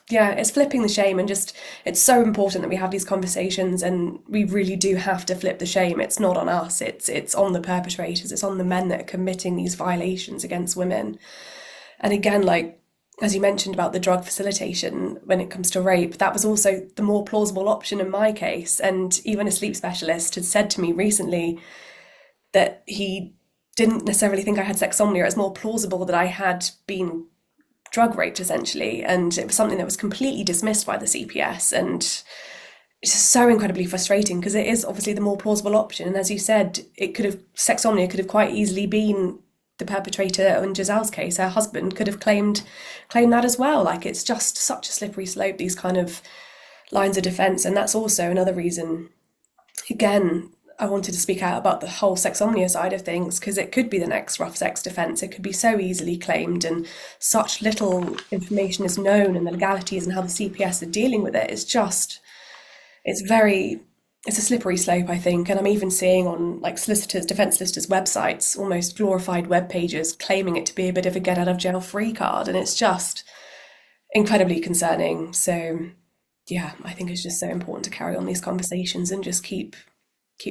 Yeah, it's flipping the shame, and just it's so important that we have these conversations, and we really do have to flip the shame. It's not on us, it's on the perpetrators, it's on the men that are committing these violations against women. And again, like as you mentioned about the drug facilitation when it comes to rape, that was also the more plausible option in my case. And even a sleep specialist had said to me recently that he didn't necessarily think I had sexsomnia. It's more plausible that I had been drug raped essentially, and it was something that was completely dismissed by the CPS. And it's just so incredibly frustrating because it is obviously the more plausible option. And as you said, it could have sexsomnia could have quite easily been the perpetrator in Giselle's case. Her husband could have claimed that as well. Like it's just such a slippery slope, these kind of lines of defense. And that's also another reason, again, I wanted to speak out about the whole sexomnia side of things because it could be the next rough sex defence. It could be so easily claimed, and such little information is known, and the legalities and how the CPS are dealing with it. It's very, it's a slippery slope, I think. And I'm even seeing on like solicitors, defence solicitors' websites, almost glorified web pages claiming it to be a bit of a get out of jail free card. And it's just incredibly concerning. So yeah, I think it's just so important to carry on these conversations and just keep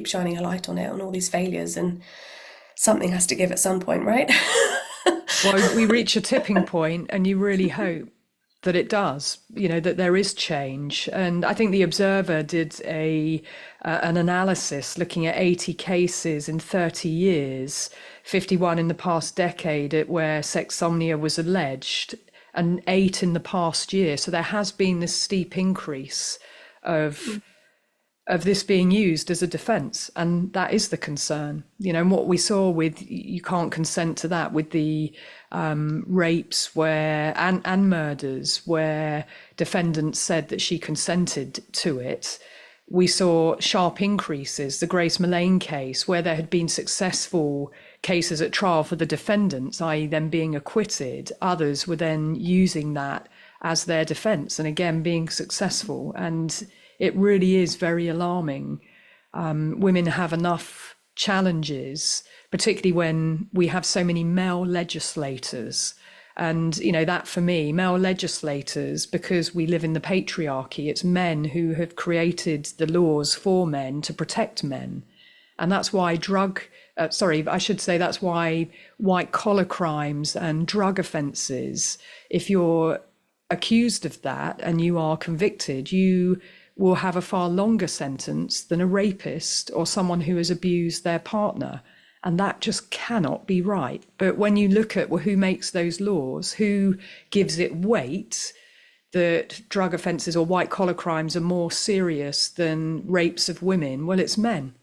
shining a light on it, on all these failures, and something has to give at some point, right? Well, we reach a tipping point, and you really hope that it does, that there is change. And I think the Observer did an analysis looking at 80 cases in 30 years, 51 in the past decade where sexsomnia was alleged, and 8 in the past year. So there has been this steep increase of this being used as a defense, and that is the concern. And what we saw with you can't consent to that, with the rapes where and murders where defendants said that she consented to it, we saw sharp increases. The Grace Mullane case, where there had been successful cases at trial for the defendants, i.e. them being acquitted, others were then using that as their defense and again being successful. And it really is very alarming. Women have enough challenges, particularly when we have so many male legislators. And, that for me, male legislators, because we live in the patriarchy, it's men who have created the laws for men to protect men. And that's why that's why white collar crimes and drug offences, if you're accused of that and you are convicted, you will have a far longer sentence than a rapist or someone who has abused their partner. And that just cannot be right. But when you look at who makes those laws, who gives it weight that drug offences or white collar crimes are more serious than rapes of women, well, it's men.